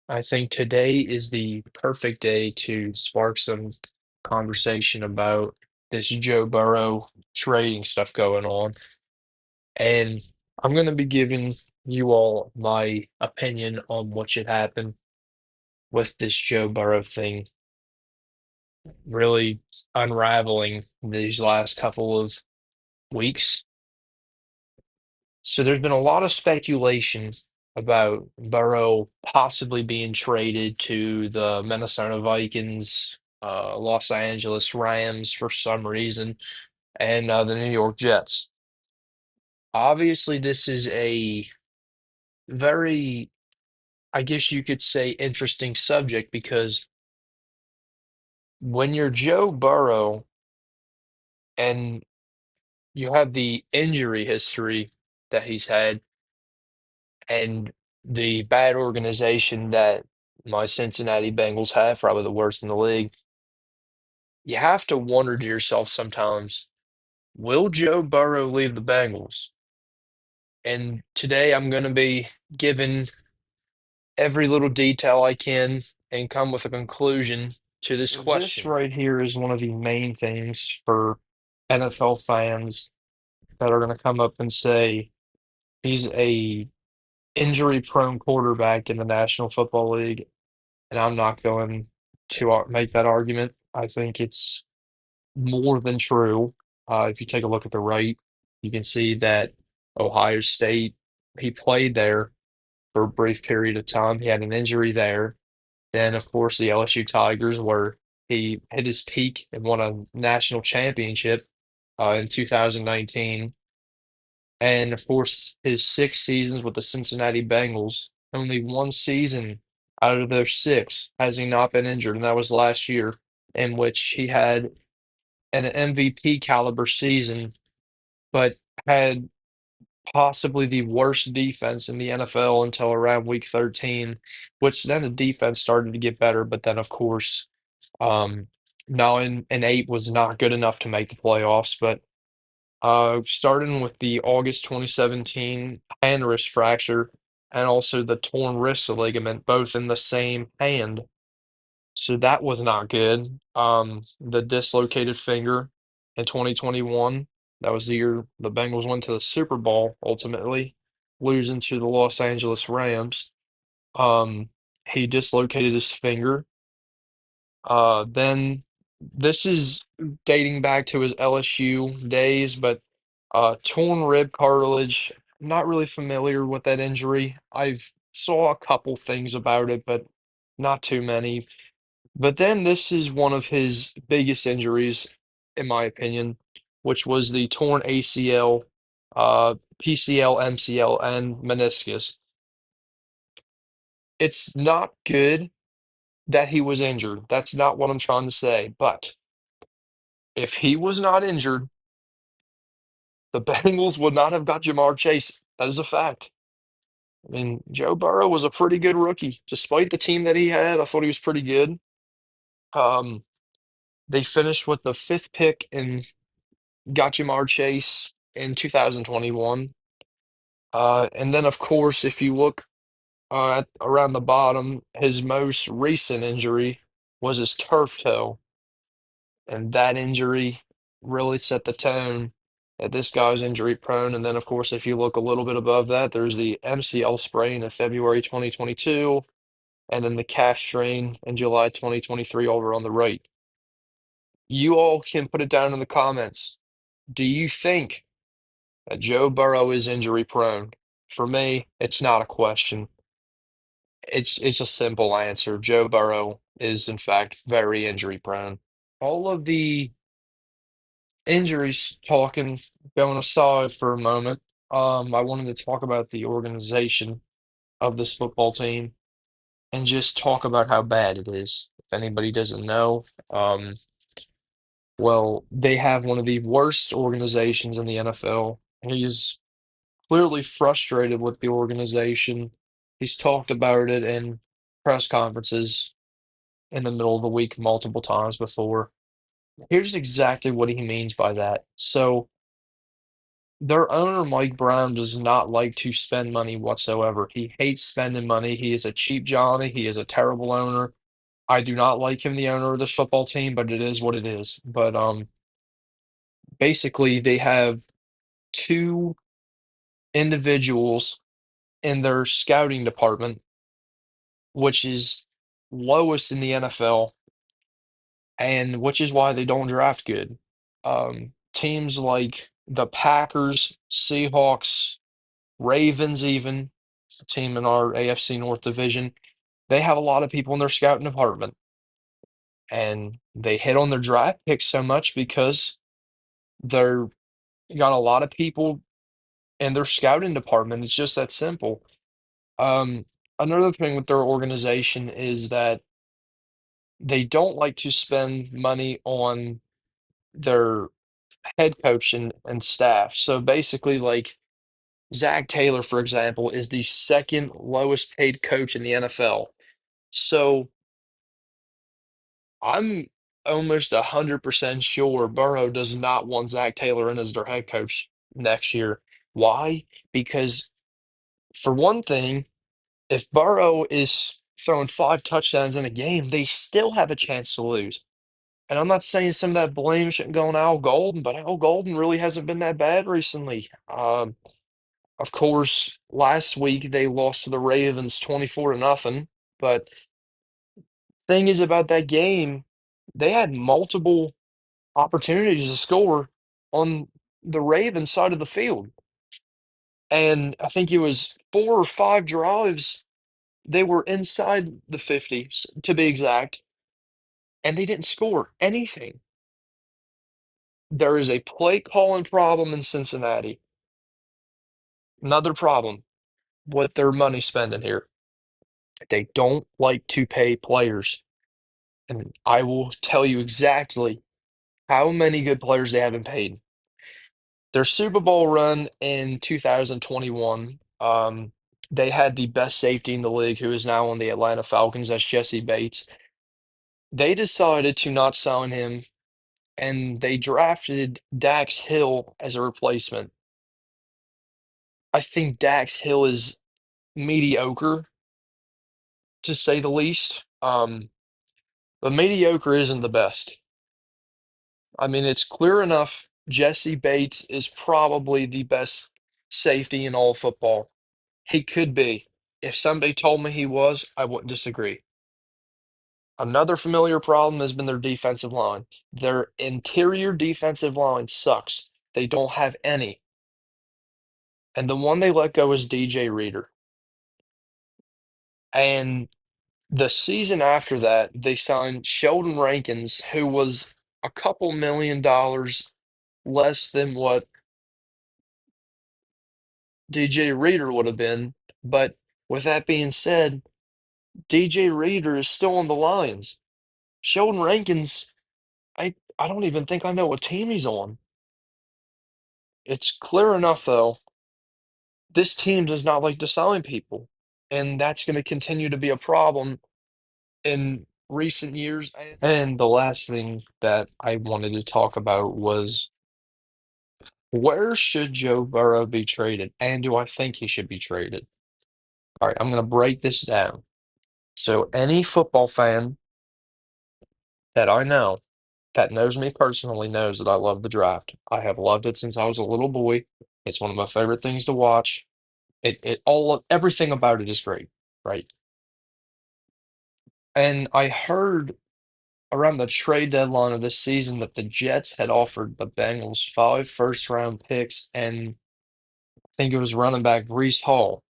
I think today is the perfect day to spark some conversation about this Joe Burrow trading stuff going on. And I'm going to be giving you all my opinion on what should happen with this Joe Burrow thing really unraveling these last couple of weeks. So there's been a lot of speculation about Burrow possibly being traded to the Minnesota Vikings, Los Angeles Rams for some reason, and the New York Jets. Obviously, this is a very, I guess you could say, interesting subject because when you're Joe Burrow and you have the injury history that he's had, and the bad organization that my Cincinnati Bengals have, probably the worst in the league, you have to wonder to yourself sometimes, will Joe Burrow leave the Bengals? And today I'm going to be giving every little detail I can and come with a conclusion to this question. This right here is one of the main things for NFL fans that are going to come up and say he's a injury-prone quarterback in the National Football League. And I'm not going to make that argument. I think it's more than true. If you take a look at the right, you can see that Ohio State, he played there for a brief period of time. He had an injury there. Then, of course, the LSU Tigers, where he hit his peak and won a national championship in 2019. And of course, his 6 seasons with the Cincinnati Bengals, only one season out of those six has he not been injured, and that was last year, in which he had an MVP caliber season, but had possibly the worst defense in the NFL until around week 13, which then the defense started to get better. But then, of course, um, 9-8 was not good enough to make the playoffs. But starting with the August 2017 hand wrist fracture and also the torn wrist ligament, both in the same hand. So that was not good. The dislocated finger in 2021, that was the year the Bengals went to the Super Bowl, ultimately losing to the Los Angeles Rams. Um, he dislocated his finger. Then this is dating back to his LSU days, but torn rib cartilage. Not really familiar with that injury. I've saw a couple things about it, but not too many. But then this is one of his biggest injuries, in my opinion, which was the torn ACL, PCL, MCL, and meniscus. It's not good that he was injured. That's not what I'm trying to say. But if he was not injured, the Bengals would not have got Jamar Chase. That is a fact. I mean, Joe Burrow was a pretty good rookie. Despite the team that he had, I thought he was pretty good. Um, they finished with the fifth pick and got Jamar Chase in 2021. And then, of course, if you look around the bottom, his most recent injury was his turf toe. And that injury really set the tone that this guy's injury prone. And then, of course, if you look a little bit above that, there's the MCL sprain in February 2022, and then the calf strain in July 2023 over on the right. You all can put it down in the comments. Do you think that Joe Burrow is injury prone? For me, it's not a question. It's a simple answer. Joe Burrow is in fact very injury prone. All of the injuries talking going aside for a moment, I wanted to talk about the organization of this football team and just talk about how bad it is. If anybody doesn't know, well, they have one of the worst organizations in the NFL. He's clearly frustrated with the organization. He's talked about it in press conferences in the middle of the week multiple times before. Here's exactly what he means by that. So, Their owner, Mike Brown, does not like to spend money whatsoever. He hates spending money. He is a cheap Johnny. He is a terrible owner. I do not like him, the owner of this football team, but it is what it is. But basically, they have two individuals in their scouting department, which is lowest in the NFL, and which is why they don't draft good. Teams like the Packers, Seahawks, Ravens, even a team in our AFC North division, they have a lot of people in their scouting department, and they hit on their draft picks so much because they're got a lot of people in their scouting department. It's just that simple. Um, Another thing with their organization is that they don't like to spend money on their head coach and staff. So basically, like Zach Taylor, for example, is the second lowest paid coach in the NFL. So I'm almost 100% sure Burrow does not want Zach Taylor in as their head coach next year. Why? Because for one thing, if Burrow is throwing 5 touchdowns in a game, they still have a chance to lose. And I'm not saying some of that blame shouldn't go on Al Golden, but Al Golden really hasn't been that bad recently. Of course, last week they lost to the Ravens 24 to nothing. But thing is about that game, they had multiple opportunities to score on the Ravens side of the field. And I think it was 4 or 5 drives. They were inside the 50, to be exact, and they didn't score anything. There is a play calling problem in Cincinnati. Another problem with their money spending here. They don't like to pay players. And I will tell you exactly how many good players they haven't paid. Their Super Bowl run in 2021, they had the best safety in the league, who is now on the Atlanta Falcons. That's Jesse Bates. They decided to not sign him, and they drafted Dax Hill as a replacement. I think Dax Hill is mediocre, to say the least. But mediocre isn't the best. I mean, it's clear enough Jesse Bates is probably the best safety in all football. He could be. If somebody told me he was, I wouldn't disagree. Another familiar problem has been their defensive line. Their interior defensive line sucks. They don't have any. And the one they let go is DJ Reader. And the season after that, they signed Sheldon Rankins, who was a couple $1 million less than what DJ Reader would have been. But with that being said, DJ Reader is still on the Lions. Sheldon Rankins, I don't even think I know what team he's on. It's clear enough, though, this team does not like to sign people, and that's going to continue to be a problem in recent years. And the last thing that I wanted to talk about was where should Joe Burrow be traded, and do I think he should be traded? All right, I'm going to break this down. So, any football fan that I know that knows me personally knows that I love the draft. I have loved it since I was a little boy. It's one of my favorite things to watch. It all of everything about it is great, right? And I heard around the trade deadline of this season that the Jets had offered the Bengals 5 first-round picks, and I think it was running back Breece Hall.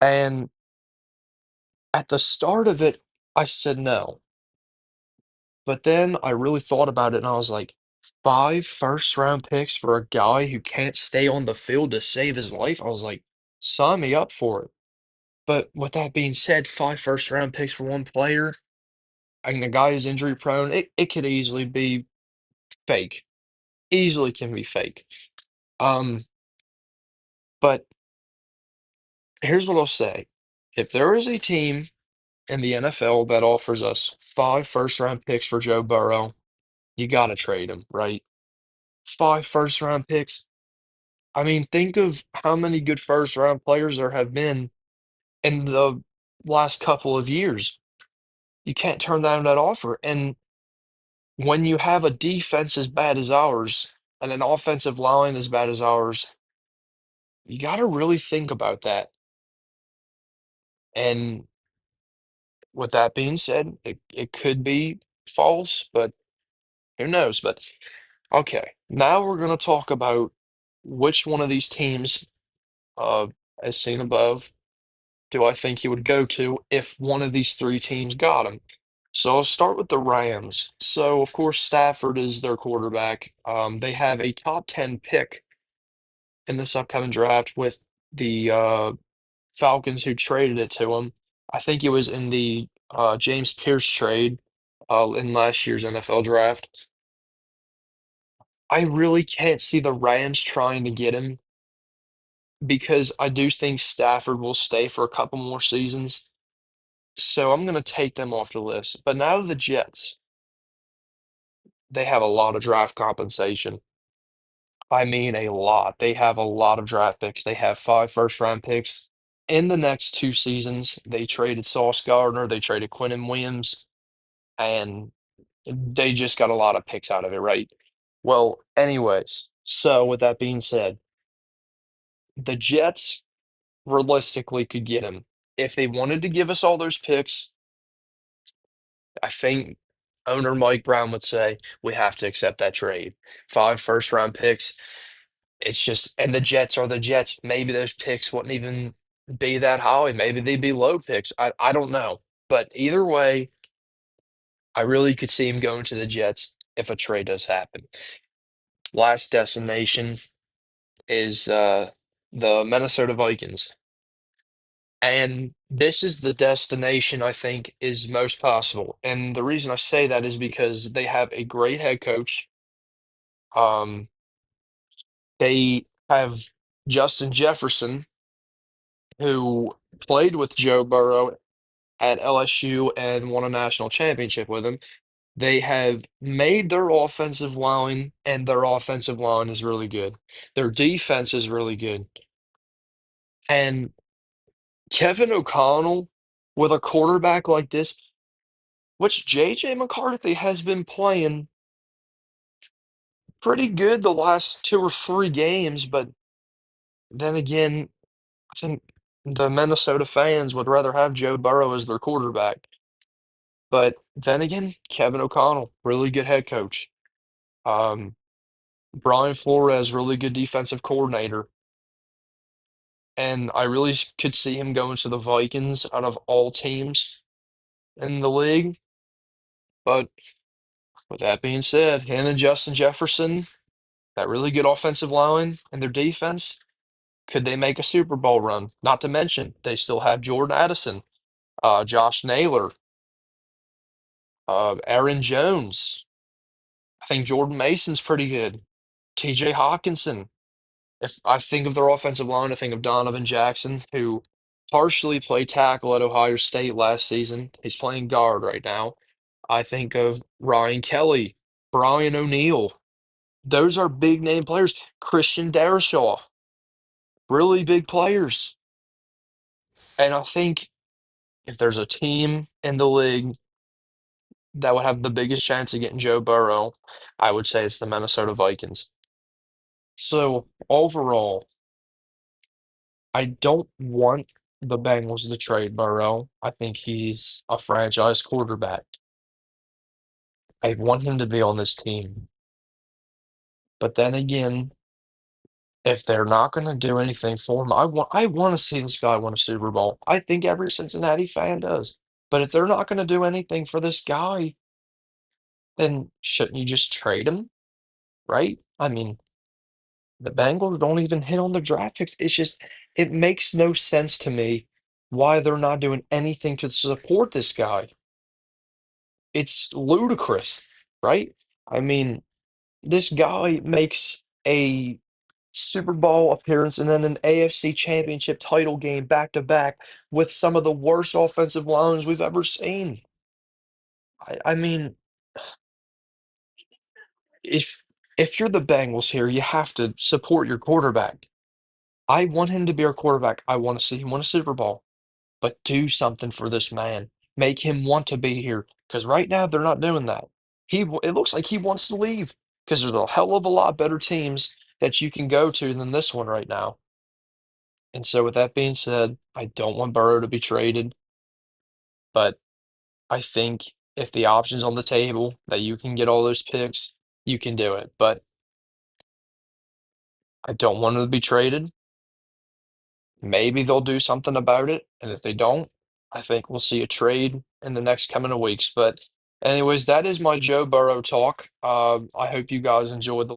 And at the start of it, I said no. But then I really thought about it and I was like, 5 first-round picks for a guy who can't stay on the field to save his life? I was like, sign me up for it. But with that being said, 5 first-round picks for one player, and the guy is injury prone, it could easily be fake. Easily can be fake. Um, but here's what I'll say. If there is a team in the NFL that offers us 5 first-round picks for Joe Burrow, you gotta trade him, right? 5 first-round picks. I mean, think of how many good first round players there have been in the last couple of years. You can't turn down that offer. And when you have a defense as bad as ours and an offensive line as bad as ours, you got to really think about that. And with that being said, it could be false, but who knows? But okay, now we're going to talk about which one of these teams, uh, as seen above, do I think he would go to if one of these three teams got him? So I'll start with the Rams. So of course Stafford is their quarterback. They have a top 10 pick in this upcoming draft with the Falcons who traded it to him. I think it was in the James Pierce trade in last year's NFL draft. I really can't see the Rams trying to get him because I do think Stafford will stay for a couple more seasons. So I'm going to take them off the list. But now the Jets, they have a lot of draft compensation. I mean, a lot. They have a lot of draft picks. They have 5 first-round picks. In the next 2 seasons, they traded Sauce Gardner, they traded Quinnen Williams, and they just got a lot of picks out of it, right? Well, anyways, so with that being said, the Jets realistically could get him. If they wanted to give us all those picks, I think owner Mike Brown would say we have to accept that trade. 5 first-round picks. It's just, and the Jets are the Jets. Maybe those picks wouldn't even be that high. Maybe they'd be low picks. I don't know. But either way, I really could see him going to the Jets if a trade does happen. Last destination is the Minnesota Vikings. And this is the destination I think is most possible. And the reason I say that is because they have a great head coach. Um, they have Justin Jefferson, who played with Joe Burrow at LSU and won a national championship with him. They have made their offensive line, and their offensive line is really good. Their defense is really good. And Kevin O'Connell, with a quarterback like this, which JJ McCarthy has been playing pretty good the last 2 or 3 games, but then again, I think the Minnesota fans would rather have Joe Burrow as their quarterback. But then again, Kevin O'Connell, really good head coach. Um, Brian Flores, really good defensive coordinator. And I really could see him going to the Vikings out of all teams in the league. But with that being said, him and Justin Jefferson, that really good offensive line and their defense, could they make a Super Bowl run? Not to mention, they still have Jordan Addison, Josh Naylor, Aaron Jones. I think Jordan Mason's pretty good. TJ Hawkinson. If I think of their offensive line, I think of Donovan Jackson, who partially played tackle at Ohio State last season. He's playing guard right now. I think of Ryan Kelly, Brian O'Neill. Those are big name players. Christian Darrisaw, really big players. And I think if there's a team in the league that would have the biggest chance of getting Joe Burrow, I would say it's the Minnesota Vikings. So overall, I don't want the Bengals to trade Burrow. I think he's a franchise quarterback. I want him to be on this team. But then again, if they're not going to do anything for him, I want to see this guy win a Super Bowl. I think every Cincinnati fan does. But if they're not going to do anything for this guy, then shouldn't you just trade him, right? I mean, the Bengals don't even hit on their draft picks. It's just it makes no sense to me why they're not doing anything to support this guy. It's ludicrous, right? I mean, this guy makes a Super Bowl appearance and then an AFC Championship title game back to back with some of the worst offensive lines we've ever seen. I mean, if if you're the Bengals here, you have to support your quarterback. I want him to be our quarterback. I want to see him win a Super Bowl, but do something for this man. Make him want to be here because right now they're not doing that. It looks like he wants to leave because there's a hell of a lot better teams that you can go to than this one right now. And so, with that being said, I don't want Burrow to be traded, but I think if the option's on the table that you can get all those picks, you can do it. But I don't want him to be traded. Maybe they'll do something about it, and if they don't, I think we'll see a trade in the next coming of weeks. But anyways, that is my Joe Burrow talk. I hope you guys enjoyed the